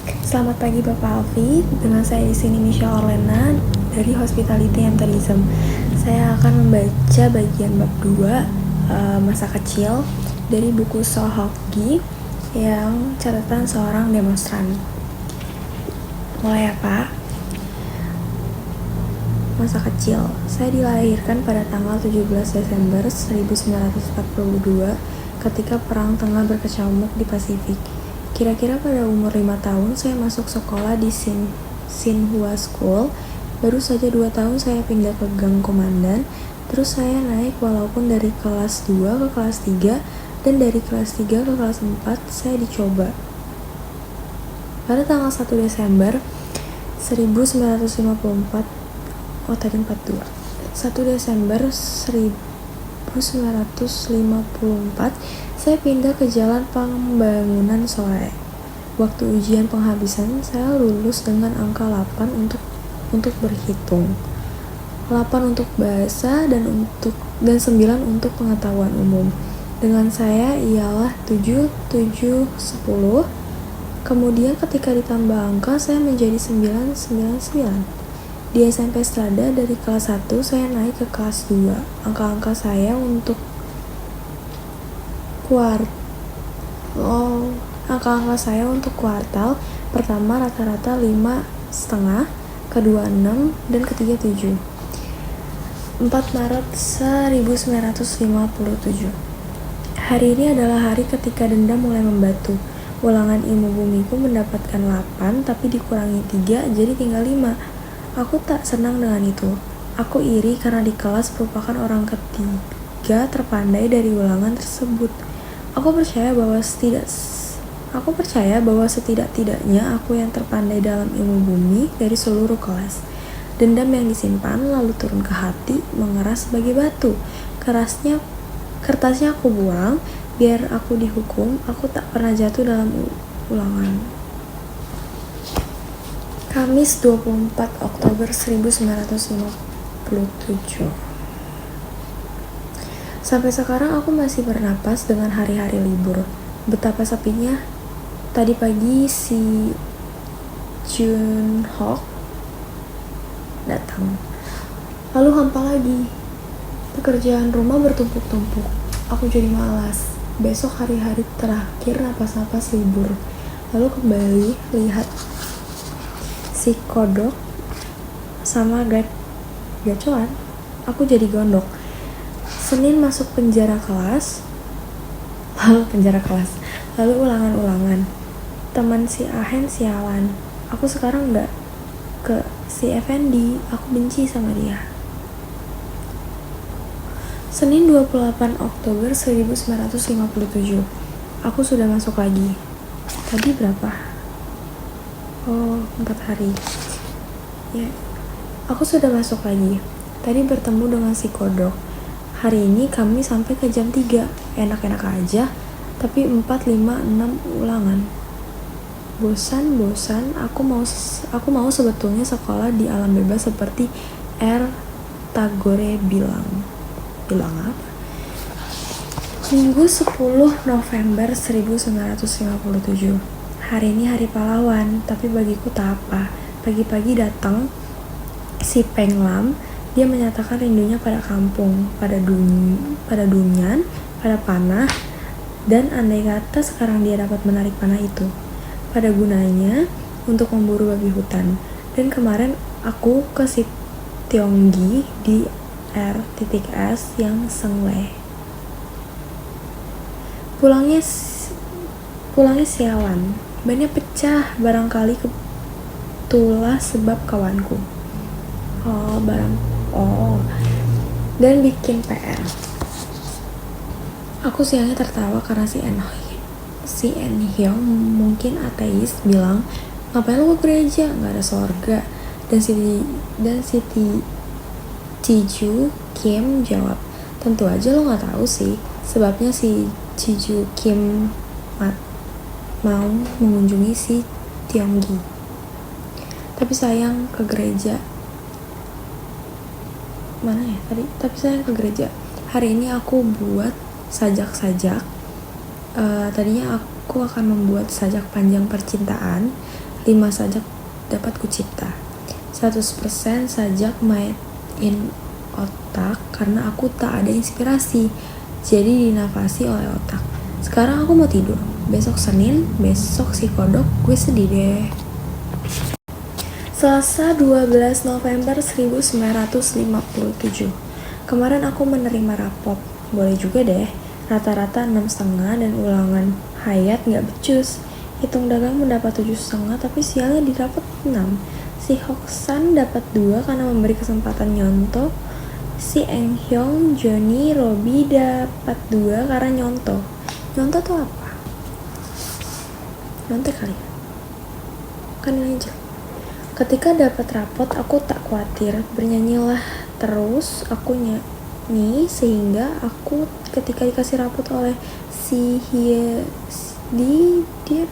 Selamat pagi Bapak Alfi, dengan saya di sini Misha Orlena dari Hospitality and Tourism. Saya akan membaca bagian bab 2 masa kecil dari buku Sohoki yang catatan seorang demonstran. Mulai ya Pak. Masa kecil, saya dilahirkan pada tanggal 17 Desember 1942 ketika Perang Tengah berkecamuk di Pasifik. Kira-kira pada umur 5 tahun saya masuk sekolah di Sinhua School. Baru saja 2 tahun saya pindah ke Gang Komandan. Terus saya naik walaupun dari kelas 2 ke kelas 3 dan dari kelas 3 ke kelas 4 saya dicoba. Pada tanggal 1 Desember 1954 1 Desember 1954 saya pindah ke Jalan Pembangunan sore. Waktu ujian penghabisan saya lulus dengan angka 8 untuk berhitung, 8 untuk bahasa dan 9 untuk pengetahuan umum. Dengan saya ialah 7, 7, 10. Kemudian ketika ditambah angka saya menjadi 9, 9, 9. Di SMP Strada dari kelas 1 saya naik ke kelas 2. Angka-angka saya untuk kuartal pertama rata-rata 5,5, kedua 6, dan ketiga 7. 4 Maret 1957. Hari ini adalah hari ketika dendam mulai membatu. Ulangan ilmu bumiku mendapatkan 8 tapi dikurangi 3 jadi tinggal 5. Aku tak senang dengan itu. Aku iri karena di kelas merupakan orang ketiga terpandai dari ulangan tersebut. Aku percaya bahwa setidak-tidaknya aku yang terpandai dalam ilmu bumi dari seluruh kelas. Dendam yang disimpan lalu turun ke hati, mengeras sebagai batu. Kertasnya aku buang, biar aku dihukum. Aku tak pernah jatuh dalam ulangan. Kamis 24 Oktober 1957. Sampai sekarang aku masih bernapas dengan hari-hari libur. Betapa sepinya. Tadi pagi si Junhook datang. Lalu hampa lagi. Pekerjaan rumah bertumpuk-tumpuk. Aku jadi malas. Besok hari-hari terakhir napas-napas libur. Lalu kembali lihat si kodok sama gacoan. Aku jadi gondok. Senin masuk penjara kelas, lalu ulangan-ulangan. Teman si Ahen sialan. Aku sekarang gak ke si Effendi. Aku benci sama dia. Senin 28 Oktober 1957. Aku sudah masuk lagi. Tadi berapa? 4 hari. Ya, aku sudah masuk lagi. Tadi bertemu dengan si kodok. Hari ini kami sampai ke jam 3. Enak-enak aja. Tapi 4, 5, 6 ulangan. Bosan. Aku mau sebetulnya sekolah di alam bebas seperti Tagore bilang apa? Minggu 10 November 1957. Hari ini hari pahlawan, tapi bagiku tak apa. Pagi-pagi datang si Peng Lam. Dia menyatakan rindunya pada kampung, pada dunyan, pada panah, dan andai kata sekarang dia dapat menarik panah itu, pada gunanya untuk memburu babi hutan. Dan kemarin aku ke si Tionggi di R.S yang Sengle. Pulangnya sialan. Bannya pecah, barangkali ketulah sebab kawanku. Dan bikin PR. Aku siangnya tertawa karena si En Hyung mungkin ateis bilang, ngapain lu ke gereja? Nggak ada sorga. Dan si Chiju Kim jawab, tentu aja lo nggak tahu sih. Sebabnya si Chiju Kim mau mengunjungi si Tionggi. Tapi sayang ke gereja. Hari ini aku buat sajak-sajak. Tadinya aku akan membuat sajak panjang percintaan. 5 sajak dapat kucipta. 100% sajak main in otak karena aku tak ada inspirasi. Jadi dinavasi oleh otak. Sekarang aku mau tidur. Besok Senin, besok si kodok, gue sedih deh. Selasa 12 November 1957. Kemarin aku menerima rapot. Boleh juga deh. Rata-rata 6,5 dan ulangan hayat gak becus. Hitung dagang mendapat 7,5 tapi sialnya didapat 6. Si Hoksan dapat 2 karena memberi kesempatan nyontoh. Si Eng Hyong, Johnny, Robby dapat 2 karena nyontoh. Nyontoh tuh apa? Nyontek kali ya? Kan ini aja. Ketika dapat rapot, aku tak khawatir. Bernyanyilah terus aku nyanyi sehingga aku ketika dikasih rapot oleh si Hye, dia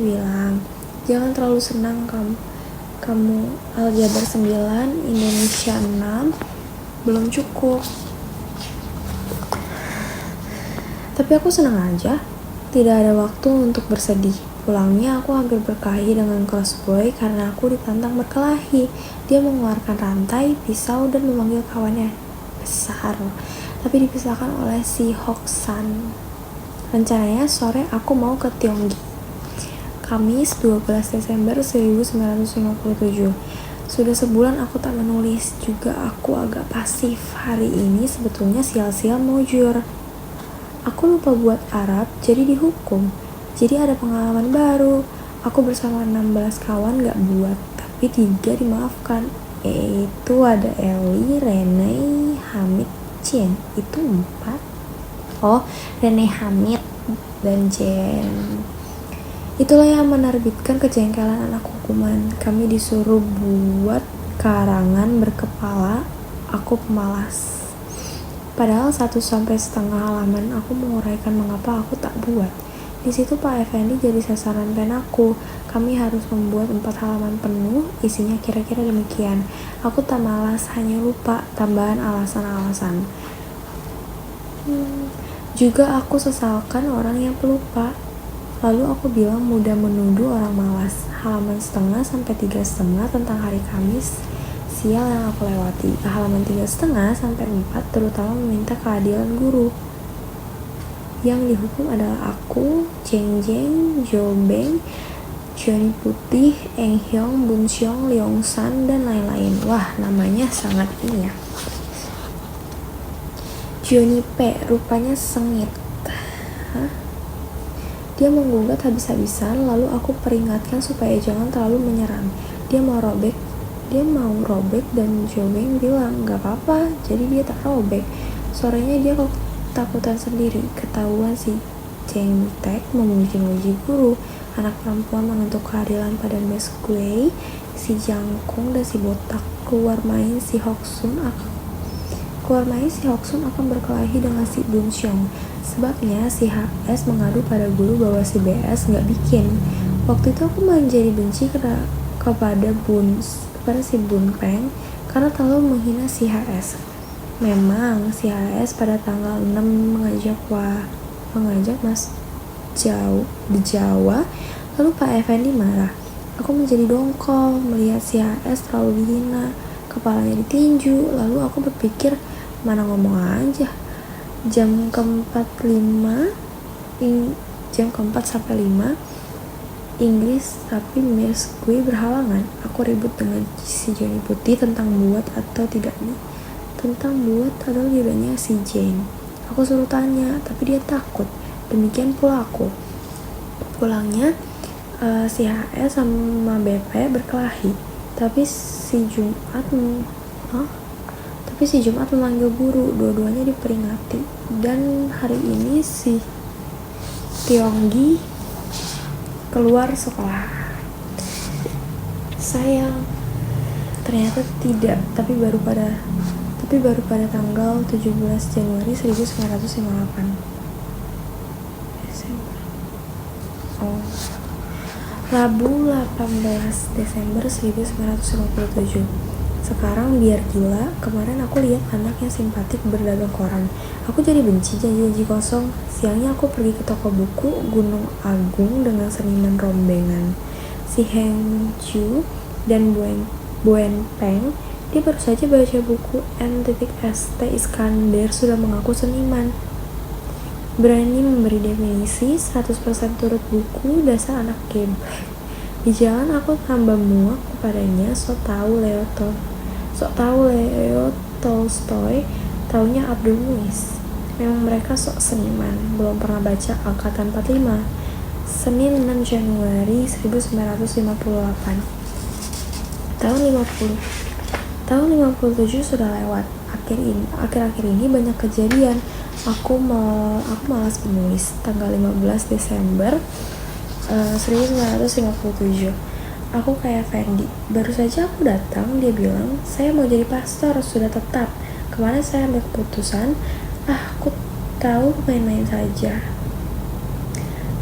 bilang, jangan terlalu senang kamu aljabar 9, Indonesia 6 belum cukup. Tapi aku senang aja. Tidak ada waktu untuk bersedih. Pulangnya aku hampir berkelahi dengan crossboy karena aku ditantang berkelahi. Dia mengeluarkan rantai, pisau, dan memanggil kawannya besar. Tapi dipisahkan oleh si Hoksan. Rencananya sore aku mau ke Tionggi. Kamis 12 Desember 1957. Sudah sebulan aku tak menulis. Juga aku agak pasif. Hari ini sebetulnya sial-sial mau jujur. Aku lupa buat Arab, jadi dihukum. Jadi ada pengalaman baru. Aku bersama 16 kawan gak buat, tapi 3 dimaafkan. Itu ada Eli, Rene, Hamid, Jen. Itu 4. Oh, Rene, Hamid, dan Jen. Itulah yang menerbitkan kejengkelan anak hukuman. Kami disuruh buat karangan berkepala. Aku pemalas. Padahal 1,5 halaman aku menguraikan mengapa aku tak buat. Di situ Pak Effendi jadi sasaran penaku. Kami harus membuat 4 halaman penuh, isinya kira-kira demikian. Aku tak malas, hanya lupa tambahan alasan-alasan. Juga aku sesalkan orang yang pelupa. Lalu aku bilang mudah menuduh orang malas. Halaman 1,5 sampai 3,5 tentang hari Kamis sial yang aku lewati. Halaman 3,5 sampai 4 terutama meminta keadilan guru. Yang dihukum adalah aku, Jeng Jeng, Jo Beng, Johnny Putih, Eng Hyong, Bun Xiong, Leong San, dan lain-lain. Wah, namanya sangat ini ya. Johnny P, rupanya sengit. Dia menggugat habis-habisan, lalu aku peringatkan supaya jangan terlalu menyerang. Dia mau robek dan Jo Beng bilang gak apa-apa, jadi dia tak robek. Sorenya dia ketakutan sendiri. Ketahuan si Cheng Tek memuji-muji guru. Anak perempuan menuntut keadilan pada Miss Gui. Si Jangkung dan si Botak keluar main si Hoksun akan berkelahi dengan si Bun Xiong. Sebabnya si HS mengadu pada guru bahwa si BS gak bikin. Waktu itu aku menjadi benci kepada si Bun Peng karena terlalu menghina si HS. Memang si HS pada tanggal 6 mengajak Mas di Jawa, lalu Pak Effendi marah. Aku menjadi dongkol melihat si HS terlalu dihina, kepalanya ditinju. Lalu aku berpikir, mana ngomong aja. Jam keempat sampai 5 Inggris, tapi Miss Gui berhalangan. Aku ribut dengan si Johnny Putih tentang buat atau tidaknya si Jane. Aku suruh tanya, tapi dia takut. Demikian pula aku. Pulangnya si HS sama BP berkelahi, tapi si Jumat memanggil guru. Dua-duanya diperingati. Dan hari ini si Tionggi keluar sekolah. Sayang, ternyata tidak, tapi baru pada tanggal 17 Januari 1958. Rabu 18 Desember 1957. Sekarang biar gila, kemarin aku lihat anak yang simpatik berdagang koran. Aku jadi benci janji-janji kosong. Siangnya aku pergi ke toko buku Gunung Agung dengan seniman rombengan. Si Heng Ju dan Buen Peng. Dia baru saja baca buku N.St. Iskandar sudah mengaku seniman. Berani memberi definisi 100% turut buku, dasar anak geblek. Di jalan aku tambah muak kepadanya, sok tahu Leo Tolstoy, taunya Abdul Muiz. Memang mereka sok seniman, belum pernah baca Angkatan 45. Senin 6 Januari 1958. Tahun 57 sudah lewat. Akhir-akhir ini banyak kejadian. Aku malas menulis. Tanggal 15 Desember 1957. Aku kayak Fendi. Baru saja aku datang, dia bilang, saya mau jadi pastor, sudah tetap. Kemarin saya ambil keputusan, aku tahu main-main saja.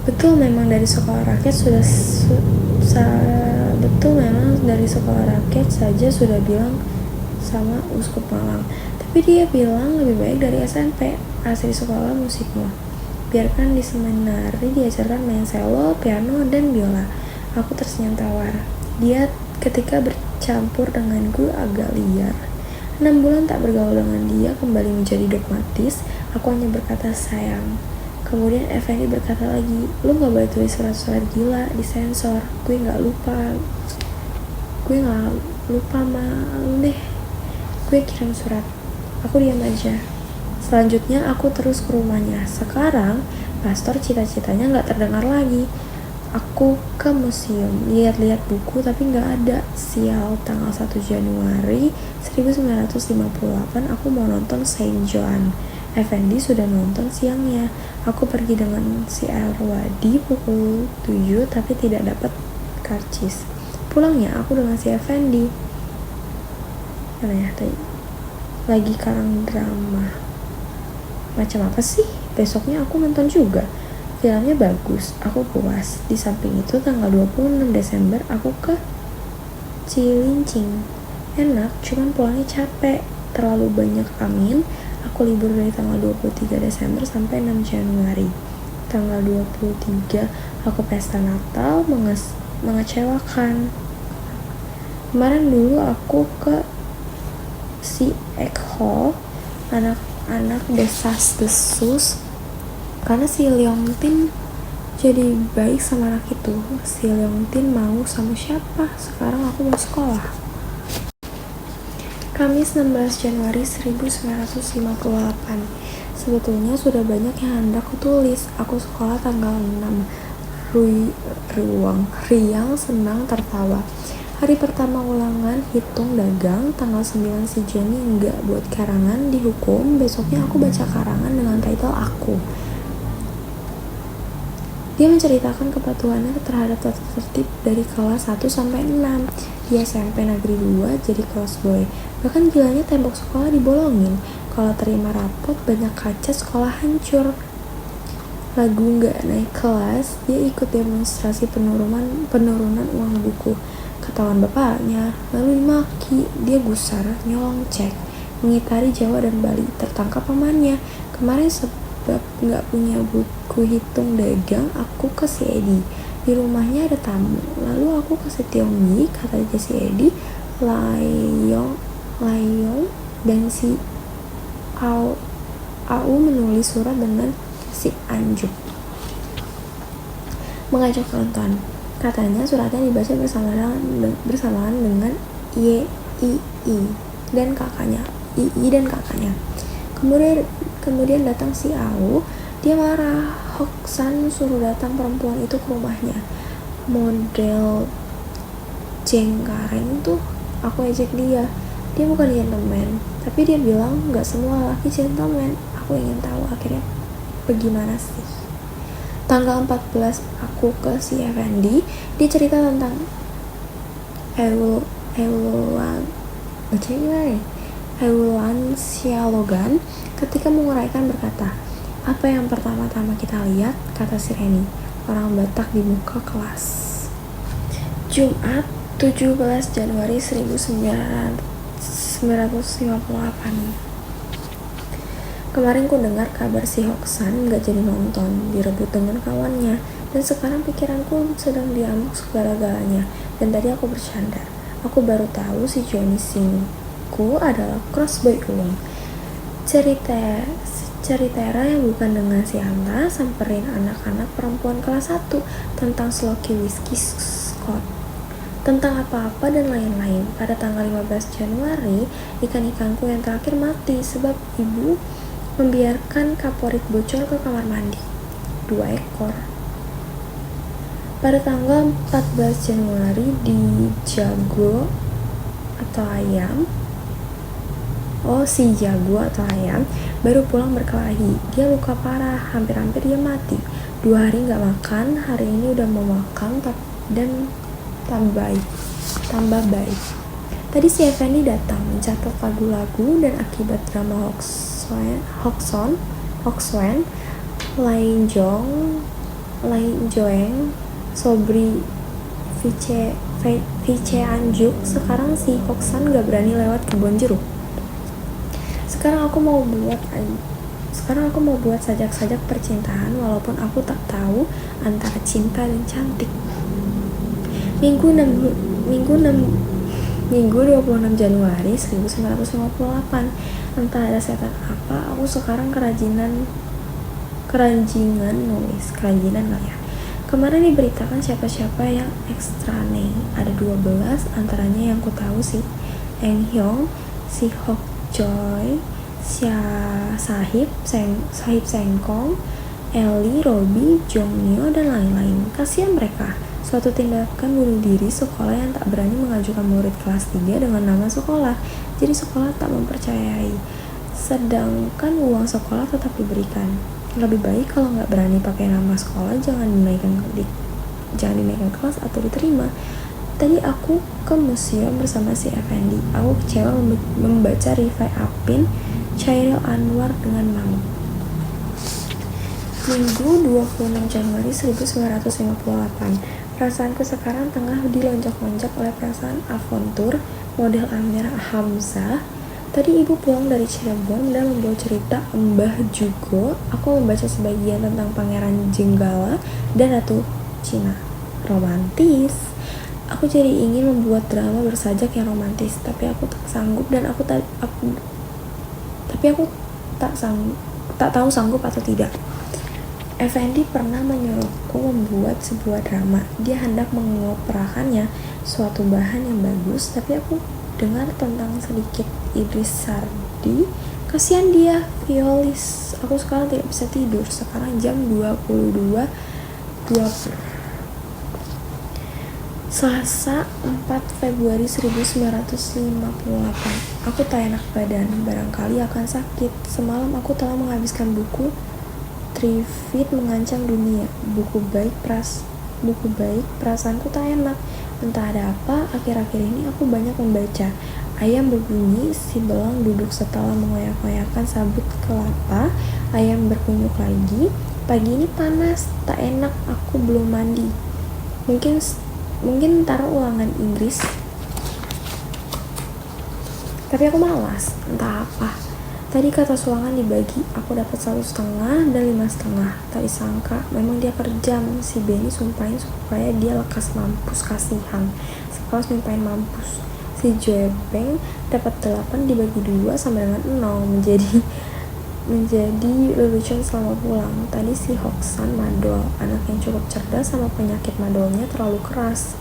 Betul memang dari sekolah rakyat saja sudah bilang sama Uskup Malang. Tapi dia bilang lebih baik dari SMP, asli sekolah musikmu. Biarkan di seminari diajarkan main cello, piano, dan biola. Aku tersenyum tawar. Dia ketika bercampur denganku agak liar. 6 bulan tak bergaul dengan dia kembali menjadi dogmatis. Aku hanya berkata sayang. Kemudian Effendi berkata lagi, lu gak boleh tulis surat-surat gila, disensor. Gue gak lupa malu deh. Gue kirim surat. Aku diam aja. Selanjutnya aku terus ke rumahnya. Sekarang pastor cita-citanya gak terdengar lagi. Aku ke museum, lihat-lihat buku tapi gak ada. Sial, tanggal 1 Januari 1958 aku mau nonton Saint John. Effendi sudah nonton siangnya. Aku pergi dengan si Erwadi pukul 7 tapi tidak dapat karcis. Pulangnya aku dengan si Effendi. Lagi karang drama. Macam apa sih? Besoknya aku nonton juga. Filmnya bagus, aku puas. Di samping itu tanggal 26 Desember aku ke Cilincing. Enak, cuman pulangnya capek. Terlalu banyak angin. Aku libur dari tanggal 23 Desember sampai 6 Januari. Tanggal 23 aku pesta Natal, mengecewakan. Kemarin dulu aku ke si Ekho, anak desas-desus, karena si Leontin jadi baik sama anak itu. Si Leontin mau sama siapa? Sekarang aku mau sekolah. Kamis 16 Januari 1958. Sebetulnya sudah banyak yang hendak kutulis. Aku sekolah tanggal 6. Riang senang tertawa. Hari pertama ulangan hitung dagang, tanggal 9 si Jenny enggak buat karangan, dihukum. Besoknya aku baca karangan dengan title aku. Dia menceritakan kepatuhannya terhadap tata tertib dari kelas 1 sampai 6. Dia SMP negeri 2 jadi crossboy. Bahkan gilanya tembok sekolah dibolongin. Kalau terima rapot banyak kaca sekolah hancur. Lagu nggak naik kelas, dia ikut demonstrasi penurunan uang buku. Ketahuan bapaknya, lalu dimaki. Dia gusar, nyolong cek, mengitari Jawa dan Bali. Tertangkap pamannya. Kemarin sebab nggak punya buku hitung dagang, aku ke si Edi. Di rumahnya ada tamu. Lalu aku ke si Tiongyi, kata si Edi, Layong dan si Au menulis surat dengan si Anjuk, mengajak nonton. Katanya suratnya dibaca bersamaan dengan II dan kakaknya. Kemudian datang si Au. Dia marah. Hoksan suruh datang perempuan itu ke rumahnya. Model jengkareng tuh. Aku ejek dia. Dia bukan gentleman, tapi dia bilang gak semua laki gentleman. Aku ingin tahu akhirnya bagaimana sih. Tanggal 14 aku ke si Effendi. Dia cerita tentang Eulan Sialogan. Ketika menguraikan berkata, apa yang pertama-tama kita lihat, kata si Reni, orang Batak di muka kelas. Jumat 17 Januari 1958. Kemarin ku dengar kabar si Hoksan gak jadi nonton, direbut dengan kawannya, dan sekarang pikiranku sedang diamuk segala-galanya. Dan tadi aku bercanda, aku baru tahu si Johnny Singku adalah crossboy ulung. Ceritera yang bukan dengan si Anta samperin anak-anak perempuan kelas 1 tentang Sloky Whiskey Scott, tentang apa-apa dan lain-lain. Pada tanggal 15 Januari, ikan-ikanku yang terakhir mati sebab ibu membiarkan kaporit bocor ke kamar mandi. 2 ekor. Pada tanggal 14 Januari di Jago atau ayam, si Jago atau ayam baru pulang berkelahi. Dia luka parah, hampir-hampir dia mati. 2 hari gak makan, hari ini udah mau makan dan tambah baik. Tadi si Effendi datang mencatat lagu-lagu dan akibat drama Hokswen, Lai Joeng, Sobri, Vice Anjuk. Sekarang si Hoksan gak berani lewat kebun jeruk. Sekarang aku mau buat sajak-sajak percintaan walaupun aku tak tahu antara cinta dan cantik. Minggu 26 Januari 1958. Entah ada setan apa, aku sekarang kerajinan nulis. Kerajinan gak ya? Kemarin diberitakan siapa-siapa yang ekstra nih. Ada 12, antaranya yang ku tahu si Eng Hyong, si Hok Joy, Sahib Sengkong, Eli, Robi, Jongnyo, dan lain-lain. Kasihan mereka. Suatu tindakan bunuh diri sekolah yang tak berani mengajukan murid kelas 3 dengan nama sekolah. Jadi sekolah tak mempercayai. Sedangkan uang sekolah tetap diberikan. Lebih baik kalau nggak berani pakai nama sekolah jangan dinaikkan kelas atau diterima. Tadi aku ke museum bersama si Effendi. Aku kecewa membaca Rifai Apin, Chairil Anwar dengan malu. Minggu 26 Januari 1958. Perasaanku sekarang tengah dilonjak-lonjak oleh perasaan Aventur model Amir Hamzah. Tadi ibu pulang dari Cirebon dan membawa cerita Mbah Jugo. Aku membaca sebagian tentang Pangeran Jenggala dan Ratu Cina. Romantis. Aku jadi ingin membuat drama bersajak yang romantis, tapi aku tak sanggup dan aku tak tahu sanggup atau tidak. Effendi pernah menyuruhku membuat sebuah drama. Dia hendak mengoperakannya, suatu bahan yang bagus, tapi aku dengar tentang sedikit Idris Sardi. Kasihan dia, violis. Aku sekarang tidak bisa tidur. Sekarang jam 22.20. Selasa 4 Februari 1958. Aku tak enak badan, barangkali akan sakit. Semalam aku telah menghabiskan buku Trifid Mengancam Dunia. Buku baik, perasaanku tak enak. Entah ada apa, akhir-akhir ini aku banyak membaca. Ayam berbunyi, si belang duduk setelah mengoyak-ngoyakkan sabut kelapa. Ayam berkunyuk lagi. Pagi ini panas, tak enak, aku belum mandi. Mungkin taruh ulangan Inggris. Tapi aku malas, entah apa. Tadi kata ulangan dibagi, aku dapat 1,5 dan 5,5. Tak disangka, memang dia kerjam. Si Benny sumpahin supaya dia lekas mampus, kasihan. Sekelas nyumpahin mampus. Si Joebeng dapat 8 dibagi 2 sama dengan 0, menjadi lelucon selama pulang. Tadi si Hoksan madol, anak yang cukup cerdas sama penyakit madolnya terlalu keras.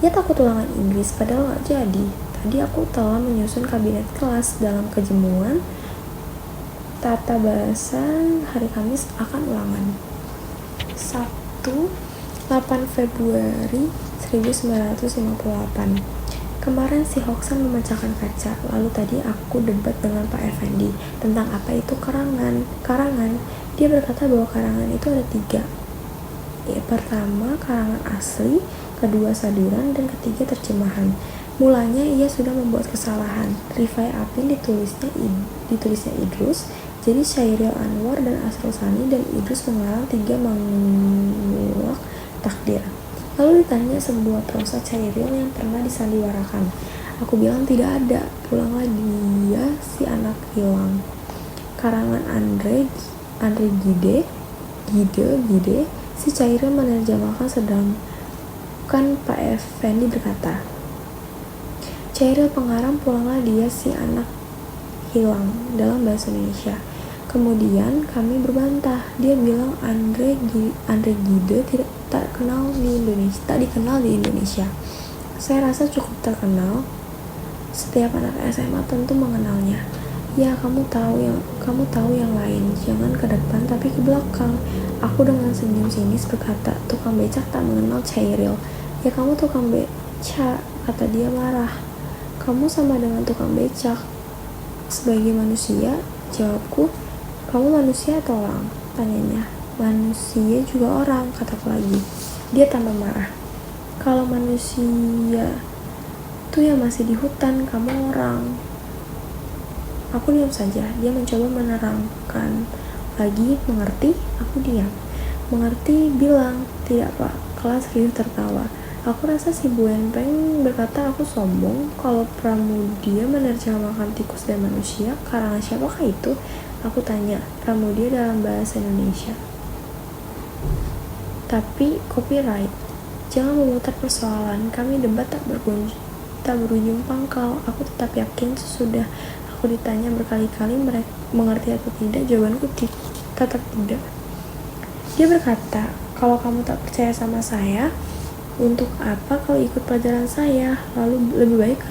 Dia takut ulangan Inggris, padahal gak jadi. Tadi aku telah menyusun kabinet kelas dalam kejemuan tata bahasa hari Kamis akan ulangan. Sabtu 8 Februari 1958. Kemarin si Hoksan memecahkan kaca, lalu tadi aku debat dengan Pak Effendi tentang apa itu karangan. Dia berkata bahwa karangan itu ada 3. Pertama, karangan asli, kedua sadiran, dan ketiga terjemahan. Mulanya ia sudah membuat kesalahan. Rifai Apin ditulisnya Idrus, jadi Chairil Anwar dan Asrul Sani dan Idrus mengarang 3 Mangulak Takdir. Lalu ditanya sebuah prosa Chairil yang pernah disandiwarakan. Aku bilang tidak ada, pulanglah dia si anak hilang. Karangan Andre Gide, si Cairil menerjemahkan sedangkan Pak Effendi berkata, Cairil pengarang pulanglah dia si anak hilang dalam bahasa Indonesia. Kemudian kami berbantah, dia bilang Andre Gide tak dikenal di Indonesia. Saya rasa cukup terkenal. Setiap anak SMA tentu mengenalnya. Ya, kamu tahu yang lain. Jangan ke depan tapi ke belakang. Aku dengan senyum sinis berkata, tukang becak tak mengenal Cairil. Ya, kamu tukang becak, kata dia marah. Kamu sama dengan tukang becak. Sebagai manusia, jawabku. Kamu manusia atau orang? Tanyanya. Manusia juga orang, kataku lagi. Dia tambah marah. Kalau manusia itu ya masih di hutan, kamu orang. Aku diam saja. Dia mencoba menerangkan lagi. Mengerti? Aku diam. Mengerti bilang, tidak pak. Kelas riuh tertawa. Aku rasa si Bu Enpeng berkata aku sombong kalau Pramudia menerjemahkan tikus dan manusia. Karangan siapakah itu? Aku tanya. Pramudia dalam bahasa Indonesia. Tapi copyright. Jangan memutar persoalan. Kami debat tak berujung pangkal. Aku tetap yakin sesudah aku ditanya berkali-kali mereka mengerti atau tidak, jawabanku tetap tidak. Dia berkata, kalau kamu tak percaya sama saya, untuk apa kau ikut pelajaran saya? Lalu lebih baik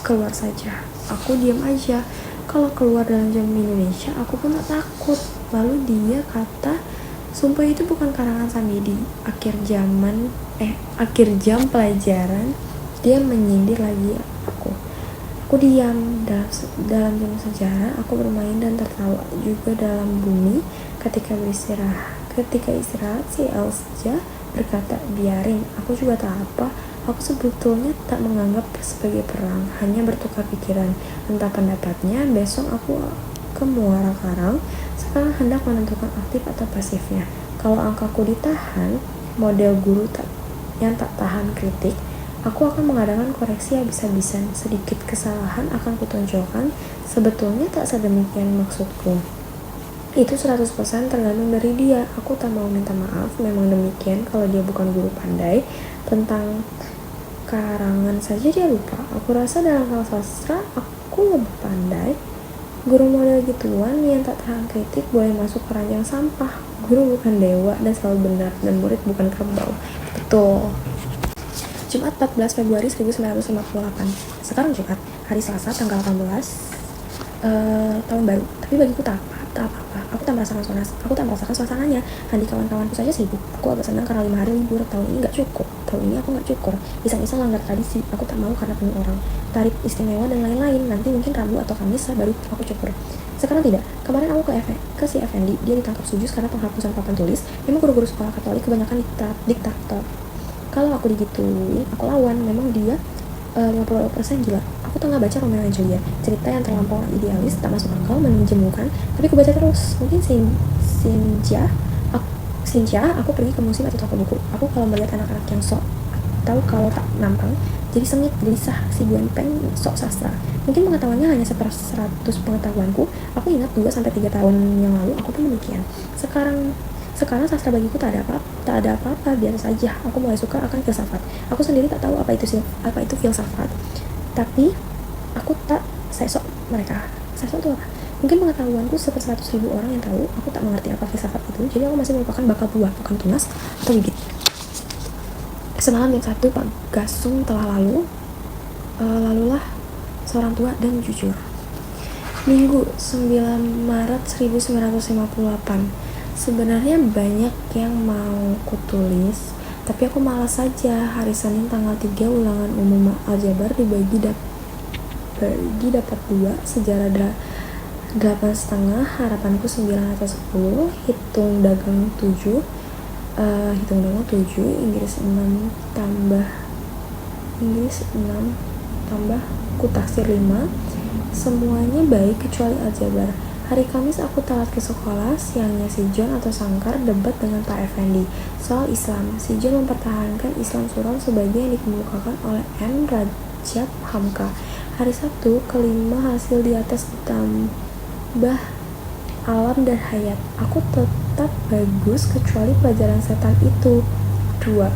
keluar saja. Aku diam aja. Kalau keluar dalam jam Indonesia, aku pun tak takut. Lalu dia kata, sumpah itu bukan karangan Samidi. Akhir jam pelajaran, dia menyindir lagi aku. Aku diam. Dalam jam sejarah, aku bermain dan tertawa juga dalam bumi. Ketika istirahat, si Elsja berkata, biarin, aku juga tak apa. Aku sebetulnya tak menganggap sebagai perang, hanya bertukar pikiran. Entah pendapatnya, besok aku ke Muara Karang. Sekarang hendak menentukan aktif atau pasifnya. Kalau angkaku ditahan, model guru yang tak tahan kritik, aku akan mengadakan koreksi habis-habisan. Sedikit kesalahan akan kutonjolkan. Sebetulnya tak sedemikian maksudku. Itu 100% tergantung dari dia. Aku tak mau minta maaf, memang demikian. Kalau dia bukan guru pandai, tentang karangan saja dia lupa. Aku rasa dalam hal sastra aku lebih pandai. Guru model gituan yang tak tahan kritik boleh masuk keranjang sampah. Guru bukan dewa dan selalu benar, dan murid bukan kerbau. Betul. Jumat 14 Februari 1958. Sekarang Jumat, hari Selasa tanggal 18 tahun baru. Tapi bagiku tak apa-apa. Aku tak merasakan suasananya. Handi kawan-kawanku saja sibuk. Aku agak senang karena 5 hari libur. Tahun ini aku gak cukur. Iseng-iseng langgar tradisi. Aku tak mau karena penuh orang. Tarif istimewa dan lain-lain. Nanti mungkin Rabu atau Kamis baru aku cukur. Sekarang tidak. Kemarin aku ke si Effendi. Dia ditangkap sujus karena penghapusan papan tulis. Memang guru-guru sekolah Katolik kebanyakan diktator. Kalau aku digituin, aku lawan. Memang dia 50% gila. Aku tengah baca Romeo and Juliet, cerita yang terlampau idealis, tak masuk akal, menjemukan, tapi aku baca terus. Mungkin Sinja, aku pergi ke museum atau toko buku. Aku kalau melihat anak-anak yang sok tahu kalau tak nampang, jadi sengit, gelisah. Si Bu Enpeng sok sastra. Mungkin pengetahuannya hanya 100 pengetahuanku. Aku ingat 2-3 tahun yang lalu aku pun demikian. Sekarang sastra bagiku tak ada apa-apa, biasa saja. Aku mulai suka akan filsafat. Aku sendiri tak tahu apa itu filsafat. Tapi aku tak sesok mereka. Sesok itu apa? Mungkin pengetahuanku 100.000 orang yang tahu. Aku tak mengerti apa filsafat itu. Jadi aku masih merupakan bakal buah, bukan tunas atau bibit. Semalam yang satu Pak Gasung telah lalulah seorang tua dan jujur. Minggu 9 Maret 1958. Sebenarnya banyak yang mau kutulis, tapi aku malas saja. Hari Senin tanggal 3 ulangan umum aljabar dibagi dapat 2, sejarah 8,5, harapanku 9 atau 10, hitung dagang 7, Inggris 6 tambah kutaksir 5. Semuanya baik kecuali aljabar. Hari Kamis aku telat ke sekolah. Siangnya si John atau Sangkar debat dengan Pak Effendi soal Islam. Si John mempertahankan Islam surau sebagai yang dikemukakan oleh M. derajat Hamka. Hari Sabtu, kelima hasil di atas ditambah alam dan hayat. Aku tetap bagus kecuali pelajaran setan itu. 2.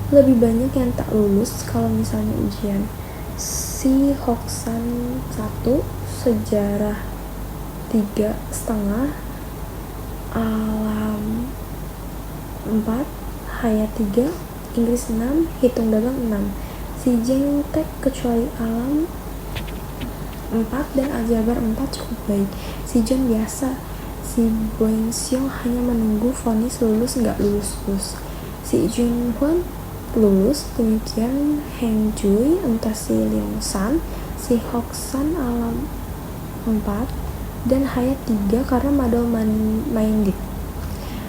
Lebih banyak yang tak lulus kalau misalnya ujian. Si Hoksan 1, sejarah 3,5, alam 4, hayat 3, Inggris 6, hitung dagang 6. Si Jeng Tek kecuali alam 4 dan aljabar 4 cukup baik. Si John biasa. Si Boing Xiong hanya menunggu vonis lulus nggak lulus. Si Jun Huan lulus, demikian Heng Jui, entah si Leong San, si Hok San alam 4 dan hayat 3 karena modal main dit.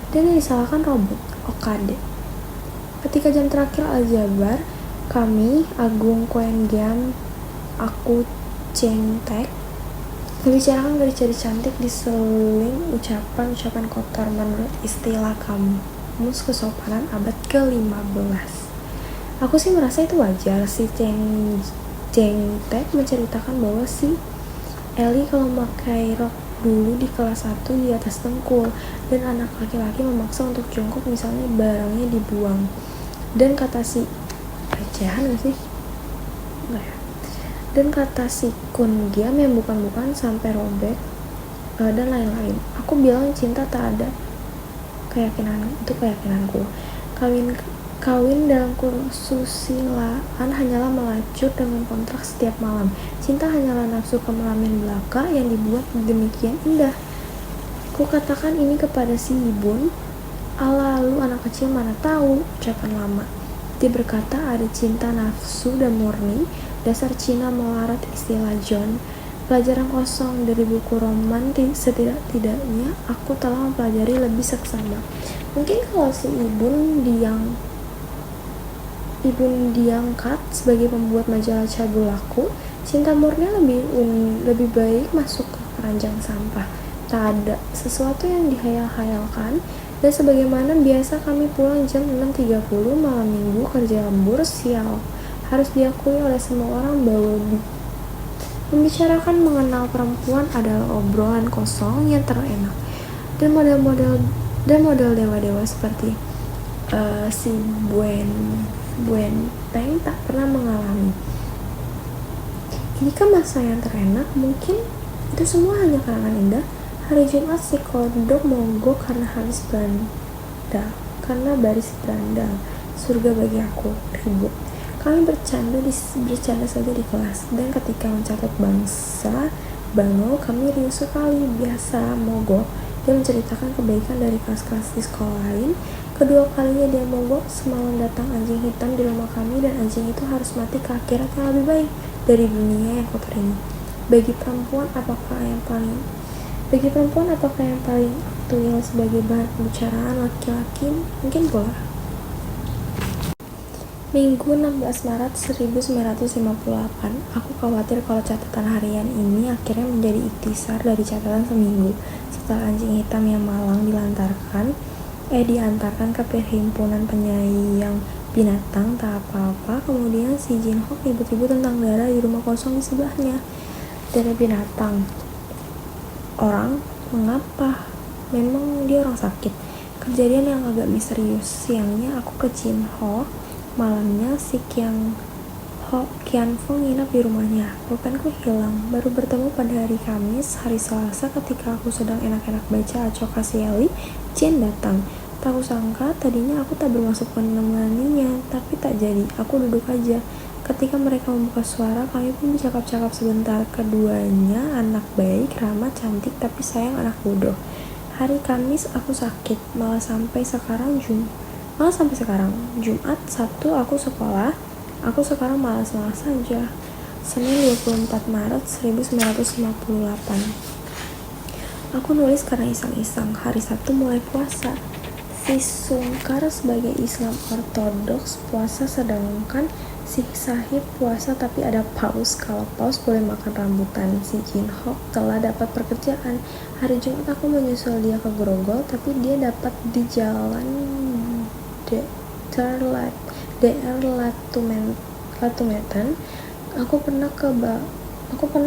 Dan yang disalahkan robot, Okade. Ketika jam terakhir aljabar, kami, Agung Koen Giam, aku Cheng Tek, membicarakan gadis-gadis cantik diseling ucapan-ucapan kotor menurut istilah kamus kesopanan abad ke-15. Aku sih merasa itu wajar. Si Cheng Tek menceritakan bahwa si Eli kalau pakai rok dulu di kelas 1 di atas dengkul, dan anak laki-laki memaksa untuk jongkok misalnya barangnya dibuang. Dan kata si recehan gak sih? Enggak ya. Dan kata si Kun Giam yang bukan-bukan sampai robek, dan lain-lain. Aku bilang cinta tak ada keyakinanku. Kawin dalam kesusilaan hanyalah melacur dengan kontrak setiap malam. Cinta hanyalah nafsu kemelamin belaka yang dibuat demikian indah. Ku katakan ini kepada si Ibun. Lalu anak kecil mana tahu, ucapan lama. Dia berkata ada cinta nafsu dan murni. Dasar Cina melarat istilah John. Pelajaran kosong dari buku roman, setidak-tidaknya aku telah mempelajari lebih seksama. Mungkin kalau si Ibun diangkat sebagai pembuat majalah cabulaku, cinta murni lebih baik masuk ke keranjang sampah. Tak ada sesuatu yang dihayal-hayalkan. Dan sebagaimana biasa kami pulang jam 6.30 malam minggu kerja lembur sial. Harus diakui oleh semua orang bahwa membicarakan mengenal perempuan adalah obrolan kosong yang terenak. Dan model dewa-dewa seperti si Buen Teng tak pernah mengalami. Inikah masa yang terenak? Mungkin itu semua hanya karangan indah. Hari Jumat si kodok mogok karena baris berandal. Surga bagi aku, ribut. Kami bercanda saja di kelas, dan ketika mencatat bangsa Bangau kami riuh sekali. Biasa mogok. Dia menceritakan kebaikan dari kelas-kelas di sekolah lain. Kedua kalinya dia mogok, semalam datang anjing hitam di rumah kami, dan anjing itu harus mati ke akhirat yang lebih baik dari dunia yang kotor ini. Bagi perempuan apakah yang paling aktual sebagai bahan pembicaraan laki-laki? Mungkin pula. Minggu 16 Maret 1958. Aku khawatir kalau catatan harian ini akhirnya menjadi ikhtisar dari catatan seminggu. Setelah anjing hitam yang malang diantarkan ke perhimpunan penyayang binatang tak apa-apa, kemudian si Jin Hok ribut-ribut tentang darah di rumah kosong di sebelahnya. Darah binatang. Orang? Mengapa? Memang dia orang sakit. Kejadian yang agak misterius. Siangnya aku ke Jin Hok. Malamnya si Kian Feng nginap di rumahnya. Pulpenku hilang. Baru bertemu pada hari Kamis, hari Selasa, ketika aku sedang enak-enak baca Acoka Siali, Jen datang. Tak sangka tadinya aku tak bermaksud menemaninya, tapi tak jadi. Aku duduk aja. Ketika mereka membuka suara, kami pun bercakap-cakap sebentar. Keduanya anak baik, ramah, cantik, tapi sayang anak bodoh. Hari Kamis aku sakit, malah sampai sekarang Jumat, Sabtu aku sekolah. Aku sekarang malas-malas saja. Senin 24 Maret 1958. Aku nulis karena iseng-iseng. Hari Sabtu mulai puasa. Si Sungkar sebagai Islam Ortodoks puasa, sedangkan si Sahib puasa tapi ada paus. Kalau paus boleh makan rambutan. Si Jin Hok telah dapat pekerjaan. Hari Jumat aku menyusul dia ke Grogol, tapi dia dapat di jalan DR Latumetan. Aku pernah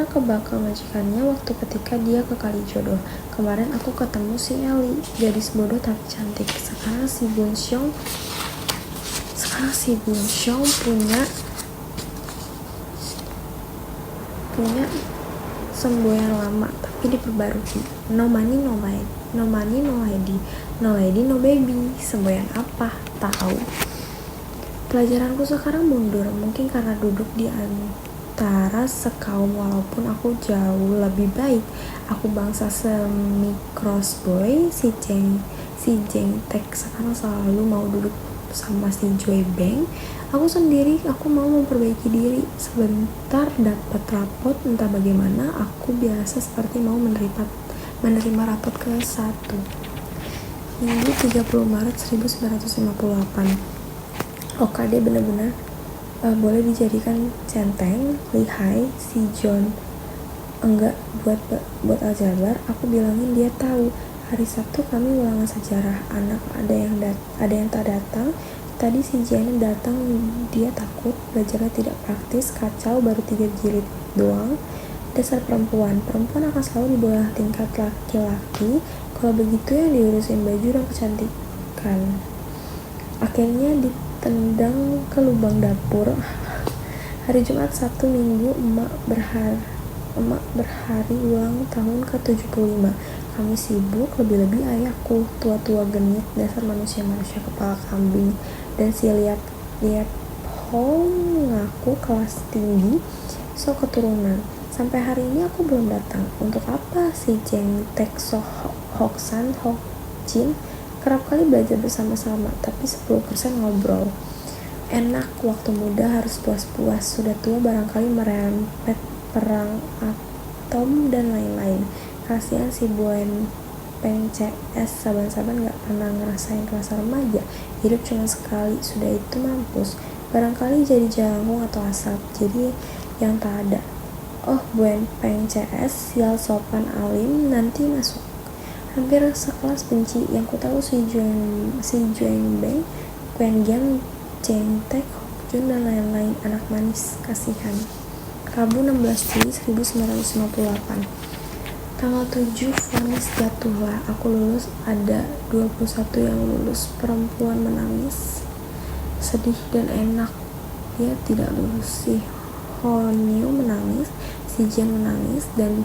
kebakar majikannya waktu ketika dia ke Kalijodo. Kemarin aku ketemu si Ellie, gadis bodoh tapi cantik. Sekarang si Bunsyong punya semboyan lama tapi diperbarui. No money, no lady. No money, no lady. No lady, no baby. Semboyan apa? Tahu. Pelajaranku sekarang mundur, mungkin karena duduk di antara sekaum walaupun aku jauh lebih baik. Aku bangsa semi-crossboy, si Jeng Tek sekarang selalu mau duduk sama si Joy Bang. Aku mau memperbaiki diri. Sebentar dapat rapot, entah bagaimana, aku biasa seperti mau menerima rapot ke-1. Minggu 30 Maret 1958. OKD benar-benar boleh dijadikan centeng. Lihai, si John enggak buat aljabar. Aku bilangin dia tahu. Hari Sabtu kami ulangan sejarah. Anak ada yang tak datang. Tadi si Janet datang, dia takut, belajarnya tidak praktis, kacau, baru 3 jilid doang. Dasar perempuan akan selalu di bawah tingkat laki-laki. Kalau begitu yang diurusin baju dan kecantikan. Akhirnya ditendang ke lubang dapur. Hari Jumat, Sabtu, Minggu, emak berhari ulang tahun ke-75. Kami sibuk, lebih-lebih ayahku, tua-tua genit, dasar manusia kepala kambing. Dan si Liap Hong ngaku kelas tinggi, so keturunan. Sampai hari ini aku belum datang. Untuk apa si Jeng Tek So Hoksan Hokjin kerap kali belajar bersama-sama, tapi 10% ngobrol. Enak, waktu muda harus puas-puas, sudah tua barangkali merempet perang atom dan lain-lain. Kasihan si Buen Peng CS, saban-saban gak pernah ngerasain rasa remaja. Hidup cuma sekali, sudah itu mampus. Barangkali jadi jalangung atau asap, jadi yang tak ada. Oh, Buen Peng CS, sial sopan alim, nanti masuk. Hampir sekelas benci. Yang ku tahu si Jueng Beng, Quen Giang, Jeng Tek, Hokjun dan lain-lain, anak manis, kasihan. Rabu 16 Juli 1958. Tanggal 7 vonis jatuhlah. Aku lulus, ada 21 yang lulus. Perempuan menangis, sedih dan enak. Dia tidak lulus. Si Honyu menangis, si Jen menangis, dan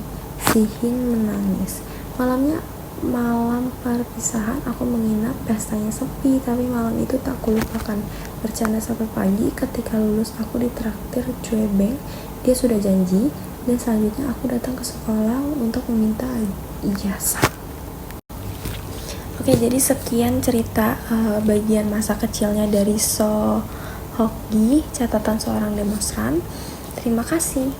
si Hin menangis. Malam perpisahan aku menginap, pestanya sepi, tapi malam itu tak kulupakan. Bercanda sampai pagi. Ketika lulus aku ditraktir Joe Beng, dia sudah janji. Dan selanjutnya aku datang ke sekolah untuk meminta ijazah. Oke, jadi sekian cerita bagian masa kecilnya dari So Hokgi, catatan seorang demonstran. Terima kasih.